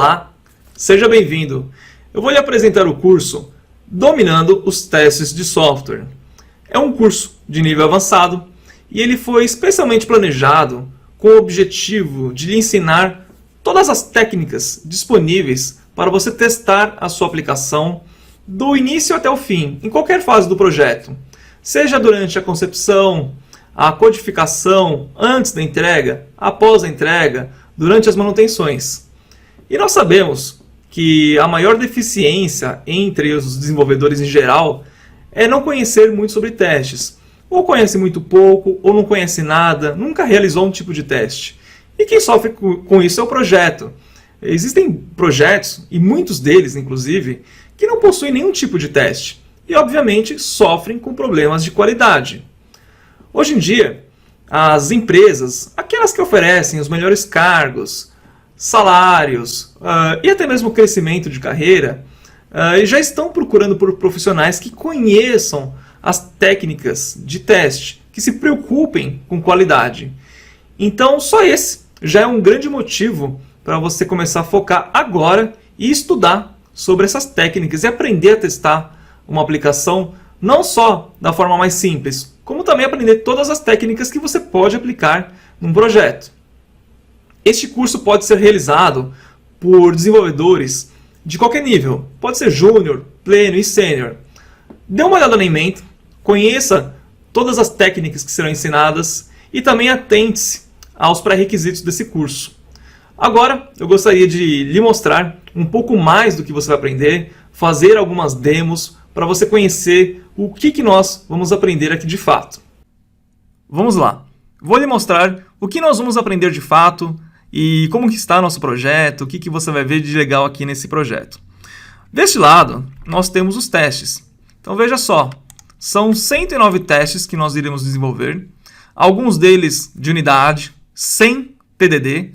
Olá, seja bem-vindo. Eu vou lhe apresentar o curso Dominando os Testes de Software. É um curso de nível avançado e ele foi especialmente planejado com o objetivo de lhe ensinar todas as técnicas disponíveis para você testar a sua aplicação do início até o fim, em qualquer fase do projeto, seja durante a concepção, a codificação, antes da entrega, após a entrega, durante as manutenções. E nós sabemos que a maior deficiência entre os desenvolvedores em geral é não conhecer muito sobre testes. Ou conhece muito pouco, ou não conhece nada, nunca realizou um tipo de teste. E quem sofre com isso é o projeto. Existem projetos, e muitos deles inclusive, que não possuem nenhum tipo de teste. E obviamente sofrem com problemas de qualidade. Hoje em dia, as empresas, aquelas que oferecem os melhores cargos, salários e até mesmo crescimento de carreira, já estão procurando por profissionais que conheçam as técnicas de teste, que se preocupem com qualidade. Então, só esse já é um grande motivo para você começar a focar agora e estudar sobre essas técnicas e aprender a testar uma aplicação não só da forma mais simples, como também aprender todas as técnicas que você pode aplicar num projeto. Este curso pode ser realizado por desenvolvedores de qualquer nível, pode ser júnior, pleno e sênior. Dê uma olhada na ementa, conheça todas as técnicas que serão ensinadas e também atente-se aos pré-requisitos desse curso. Agora, eu gostaria de lhe mostrar um pouco mais do que você vai aprender, fazer algumas demos para você conhecer o que nós vamos aprender aqui de fato. Vamos lá. Vou lhe mostrar o que nós vamos aprender de fato e como que está nosso projeto, o que você vai ver de legal aqui nesse projeto. Deste lado, nós temos os testes. Então veja só, são 109 testes que nós iremos desenvolver, alguns deles de unidade, sem TDD,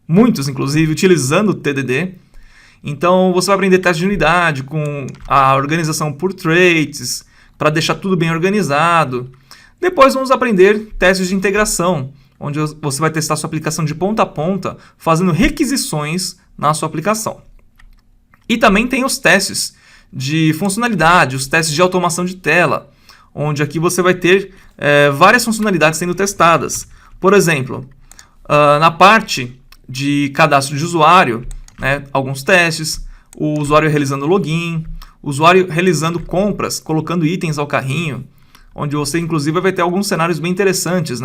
muitos inclusive, utilizando o TDD. Então você vai aprender testes de unidade com a organização por traits, para deixar tudo bem organizado. Depois vamos aprender testes de integração, onde você vai testar sua aplicação de ponta a ponta, fazendo requisições na sua aplicação. E também tem os testes de funcionalidade, os testes de automação de tela, onde aqui você vai ter várias funcionalidades sendo testadas. Por exemplo, na parte de cadastro de usuário, alguns testes, o usuário realizando login, o usuário realizando compras, colocando itens ao carrinho, onde você inclusive vai ter alguns cenários bem interessantes,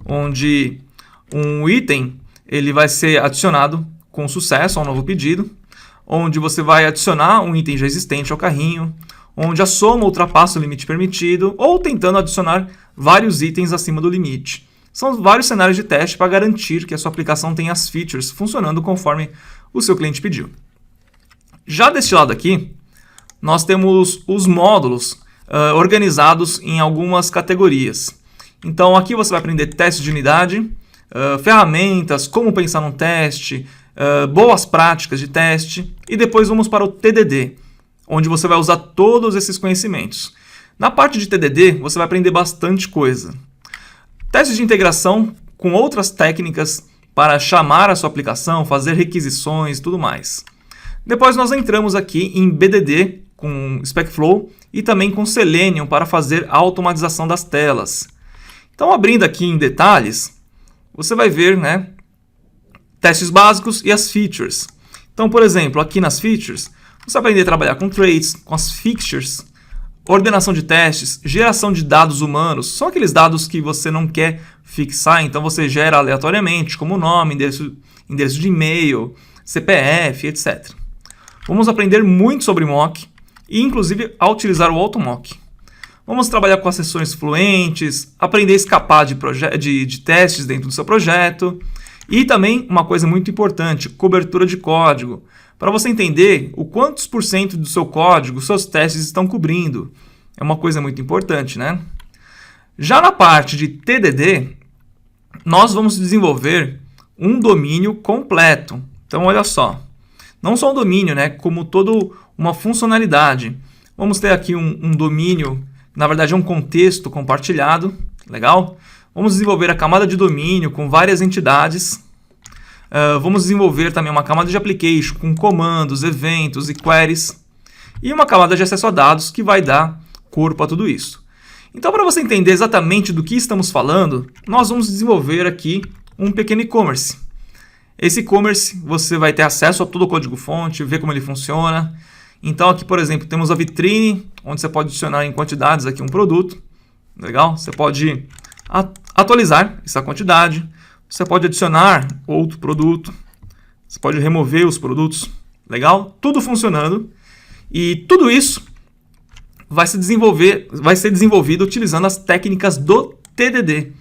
onde um item ele vai ser adicionado com sucesso a um novo pedido, onde você vai adicionar um item já existente ao carrinho, onde a soma ultrapassa o limite permitido, ou tentando adicionar vários itens acima do limite. São vários cenários de teste para garantir que a sua aplicação tenha as features funcionando conforme o seu cliente pediu. Já deste lado aqui, nós temos os módulos organizados em algumas categorias. Então aqui você vai aprender testes de unidade, ferramentas, como pensar num teste, boas práticas de teste, e depois vamos para o TDD, onde você vai usar todos esses conhecimentos. Na parte de TDD, você vai aprender bastante coisa. Testes de integração com outras técnicas para chamar a sua aplicação, fazer requisições e tudo mais. Depois nós entramos aqui em BDD com SpecFlow e também com Selenium para fazer a automatização das telas. Então, abrindo aqui em detalhes, você vai ver testes básicos e as features. Então, por exemplo, aqui nas features, você vai aprender a trabalhar com traits, com as fixtures, ordenação de testes, geração de dados humanos. São aqueles dados que você não quer fixar, então você gera aleatoriamente, como nome, endereço de e-mail, CPF, etc. Vamos aprender muito sobre mock e, inclusive, a utilizar o AutoMock. Vamos trabalhar com as sessões fluentes, aprender a escapar de testes dentro do seu projeto. E também uma coisa muito importante, cobertura de código, para você entender o quantos por cento do seu código seus testes estão cobrindo. É uma coisa muito importante, Já na parte de TDD, nós vamos desenvolver um domínio completo. Então, olha só, não só um domínio, como toda uma funcionalidade. Vamos ter aqui um domínio, na verdade é um contexto compartilhado, legal? Vamos desenvolver a camada de domínio com várias entidades. Vamos desenvolver também uma camada de application com comandos, eventos e queries. E uma camada de acesso a dados que vai dar corpo a tudo isso. Então, para você entender exatamente do que estamos falando, nós vamos desenvolver aqui um pequeno e-commerce. Esse e-commerce você vai ter acesso a todo o código-fonte, ver como ele funciona. Então, aqui, por exemplo, temos a vitrine, onde você pode adicionar em quantidades aqui um produto. Legal? Você pode atualizar essa quantidade. Você pode adicionar outro produto. Você pode remover os produtos. Legal? Tudo funcionando. E tudo isso vai ser desenvolvido utilizando as técnicas do TDD.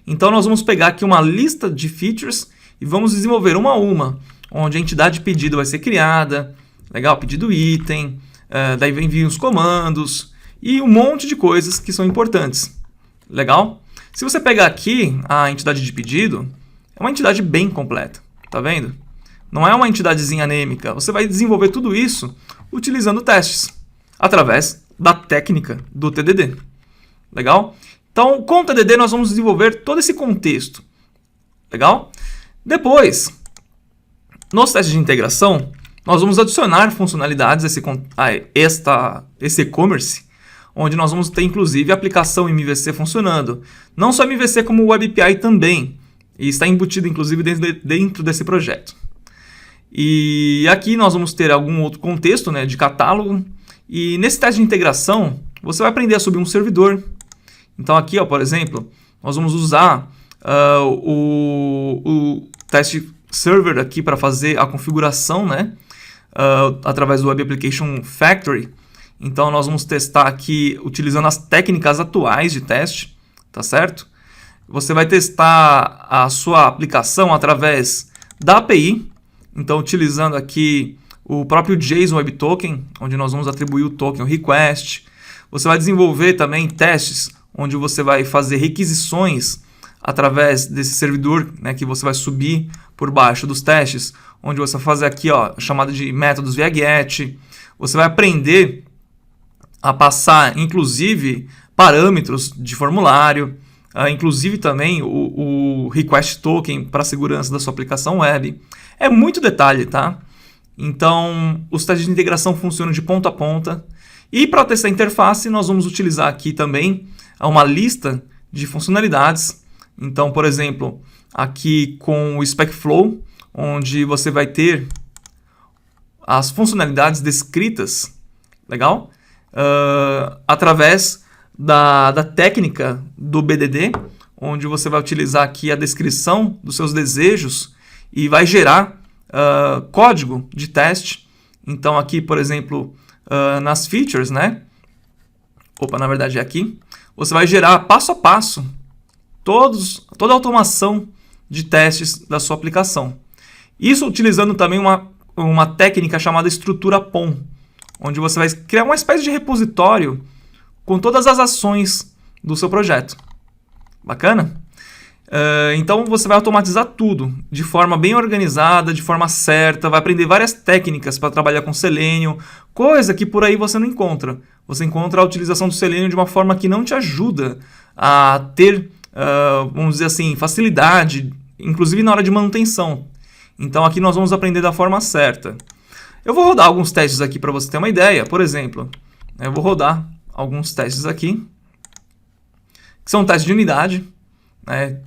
Então, nós vamos pegar aqui uma lista de features e vamos desenvolver uma a uma, onde a entidade pedido vai ser criada, legal? Pedido item, daí vem vir os comandos e um monte de coisas que são importantes, legal? Se você pegar aqui a entidade de pedido, é uma entidade bem completa, tá vendo? Não é uma entidadezinha anêmica, você vai desenvolver tudo isso utilizando testes, através da técnica do TDD, legal? Então, com o TDD nós vamos desenvolver todo esse contexto, legal? Depois, nos testes de integração, nós vamos adicionar funcionalidades a esse e-commerce, onde nós vamos ter inclusive a aplicação MVC funcionando. Não só MVC, como o Web API também, e está embutido inclusive dentro desse projeto. E aqui nós vamos ter algum outro contexto, né, de catálogo, e nesse teste de integração, você vai aprender a subir um servidor. Então aqui, ó, por exemplo, nós vamos usar o teste server aqui para fazer a configuração, né, através do Web Application Factory. Então nós vamos testar aqui utilizando as técnicas atuais de teste, tá certo? Você vai testar a sua aplicação através da API, então utilizando aqui o próprio JSON Web Token, onde nós vamos atribuir o token, o request. Você vai desenvolver também testes, onde você vai fazer requisições através desse servidor, né, que você vai subir por baixo dos testes, onde você vai fazer aqui, ó, chamada de métodos via get. Você vai aprender a passar, inclusive, parâmetros de formulário, inclusive também o request token para a segurança da sua aplicação web. É muito detalhe, tá? Então, os testes de integração funcionam de ponta a ponta. E para testar a interface, nós vamos utilizar aqui também uma lista de funcionalidades. Então, por exemplo, aqui com o SpecFlow, onde você vai ter as funcionalidades descritas, legal? Através da técnica do BDD, onde você vai utilizar aqui a descrição dos seus desejos e vai gerar código de teste. Então aqui, por exemplo, nas features, né? Na verdade é aqui. Você vai gerar passo a passo toda a automação de testes da sua aplicação. Isso utilizando também uma técnica chamada estrutura POM, onde você vai criar uma espécie de repositório com todas as ações do seu projeto. Bacana? Então você vai automatizar tudo de forma bem organizada, de forma certa, vai aprender várias técnicas para trabalhar com Selenium, coisa que por aí você não encontra. Você encontra a utilização do Selenium de uma forma que não te ajuda a ter, vamos dizer assim, facilidade, inclusive na hora de manutenção. Então aqui nós vamos aprender da forma certa. Eu vou rodar alguns testes aqui para você ter uma ideia. Por exemplo, eu vou rodar alguns testes aqui, que são testes de unidade.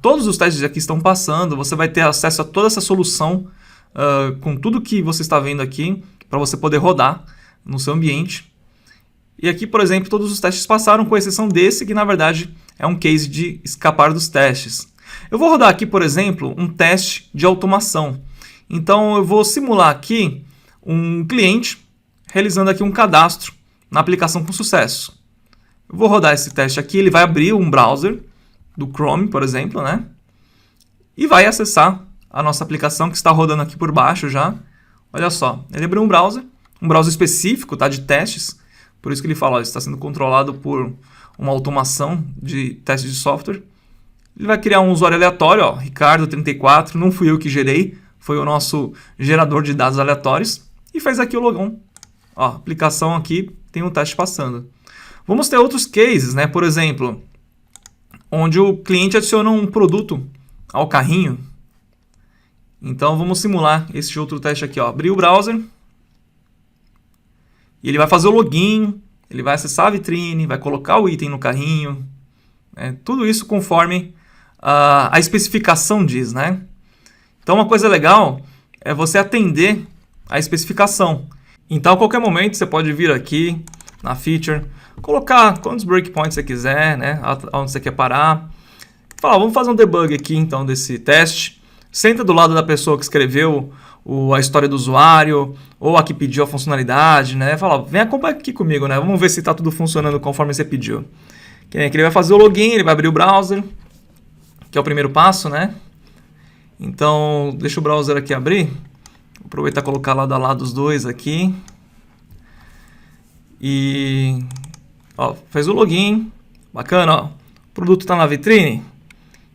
Todos os testes aqui estão passando, você vai ter acesso a toda essa solução com tudo que você está vendo aqui, para você poder rodar no seu ambiente. E aqui, por exemplo, todos os testes passaram, com exceção desse, que na verdade é um case de escapar dos testes. Eu vou rodar aqui, por exemplo, um teste de automação. Então eu vou simular aqui um cliente realizando aqui um cadastro na aplicação com sucesso. Eu vou rodar esse teste aqui, ele vai abrir um browser do Chrome, por exemplo, né? E vai acessar a nossa aplicação que está rodando aqui por baixo já. Olha só, ele abriu um browser específico, tá, de testes. Por isso que ele fala, ó, está sendo controlado por uma automação de testes de software. Ele vai criar um usuário aleatório, ó, Ricardo34, não fui eu que gerei, foi o nosso gerador de dados aleatórios. E fez aqui o login. Ó, a aplicação aqui tem um teste passando. Vamos ter outros cases, né? Por exemplo, onde o cliente adiciona um produto ao carrinho. Então vamos simular esse outro teste aqui, ó. Abrir o browser. E ele vai fazer o login, ele vai acessar a vitrine, vai colocar o item no carrinho. Tudo isso conforme a especificação diz, né? Então uma coisa legal é você atender a especificação. Então a qualquer momento você pode vir aqui na feature, colocar quantos breakpoints você quiser, né? Onde você quer parar. Falar, vamos fazer um debug aqui então desse teste. Senta do lado da pessoa que escreveu a história do usuário, ou a que pediu a funcionalidade, né? Fala, vem acompanhar aqui comigo, né? Vamos ver se está tudo funcionando conforme você pediu. Que ele vai fazer o login, ele vai abrir o browser, que é o primeiro passo, né? Então, deixa o browser aqui abrir. Vou aproveitar e colocar lado a lado os dois aqui. E ó, fez o login, bacana, ó. O produto está na vitrine.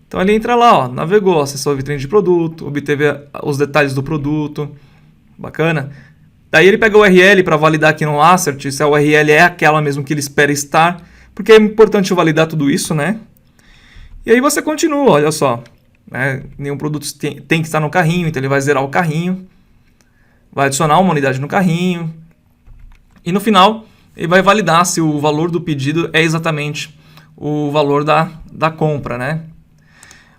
Então ele entra lá, ó, navegou, acessou a vitrine de produto, obteve os detalhes do produto, bacana. Daí ele pega o URL para validar aqui no assert, se a URL é aquela mesmo que ele espera estar, porque é importante validar tudo isso, né? E aí você continua, olha só, né? Nenhum produto tem que estar no carrinho, então ele vai zerar o carrinho, vai adicionar uma unidade no carrinho, e no final ele vai validar se o valor do pedido é exatamente o valor da compra, né?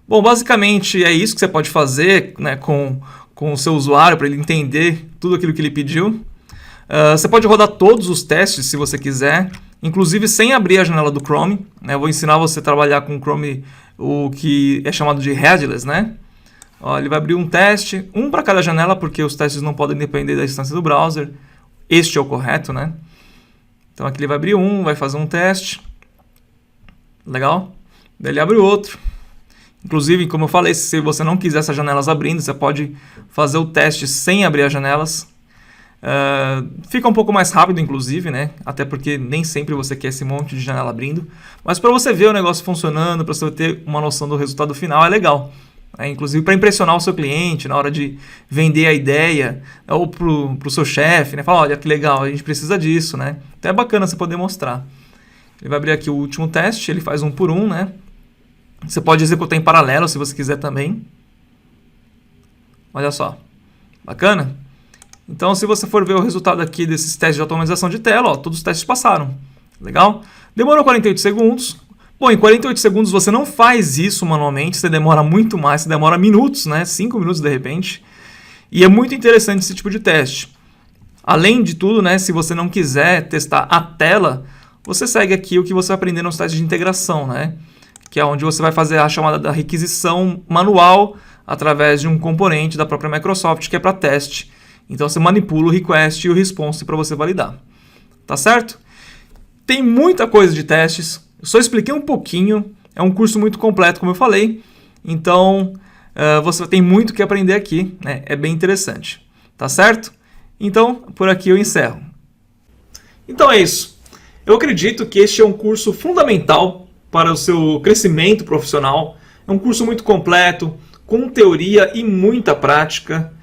Bom, basicamente é isso que você pode fazer, né, com o seu usuário para ele entender tudo aquilo que ele pediu. Você pode rodar todos os testes se você quiser, inclusive sem abrir a janela do Chrome, né? Eu vou ensinar você a trabalhar com o Chrome, o que é chamado de headless, né? Ó, ele vai abrir um teste, um para cada janela, porque os testes não podem depender da instância do browser. Este é o correto, né? Então aqui ele vai abrir um, vai fazer um teste. Legal? Daí ele abre o outro. Inclusive, como eu falei, se você não quiser essas janelas abrindo, você pode fazer o teste sem abrir as janelas. Fica um pouco mais rápido, inclusive, né? Até porque nem sempre você quer esse monte de janela abrindo. Mas para você ver o negócio funcionando, para você ter uma noção do resultado final, é legal. Inclusive para impressionar o seu cliente na hora de vender a ideia, ou para o seu chefe, né? Fala, olha que legal, a gente precisa disso, né? Então é bacana você poder mostrar. Ele vai abrir aqui o último teste, ele faz um por um, né? Você pode executar em paralelo se você quiser também. Olha só. Bacana? Então, se você for ver o resultado aqui desses testes de automatização de tela, ó, todos os testes passaram. Legal? Demorou 48 segundos. Bom, em 48 segundos você não faz isso manualmente, você demora muito mais, você demora minutos, né? 5 minutos de repente. E é muito interessante esse tipo de teste. Além de tudo, né, se você não quiser testar a tela, você segue aqui o que você vai aprender nos testes de integração, né? Que é onde você vai fazer a chamada da requisição manual através de um componente da própria Microsoft, que é para teste. Então você manipula o request e o response para você validar. Tá certo? Tem muita coisa de testes, eu só expliquei um pouquinho, é um curso muito completo, como eu falei. Então você tem muito que aprender aqui, né? É bem interessante. Tá certo? Então, por aqui eu encerro. Então é isso. Eu acredito que este é um curso fundamental para o seu crescimento profissional. É um curso muito completo, com teoria e muita prática.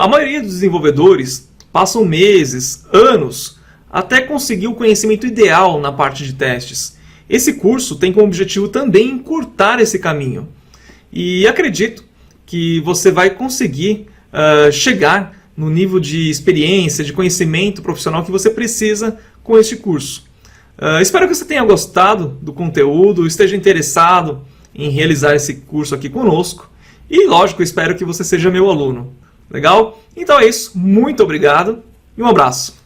A maioria dos desenvolvedores passam meses, anos, até conseguir o conhecimento ideal na parte de testes. Esse curso tem como objetivo também encurtar esse caminho. E acredito que você vai conseguir chegar no nível de experiência, de conhecimento profissional que você precisa com este curso. Espero que você tenha gostado do conteúdo, esteja interessado em realizar esse curso aqui conosco. E, lógico, espero que você seja meu aluno. Legal? Então é isso. Muito obrigado e um abraço.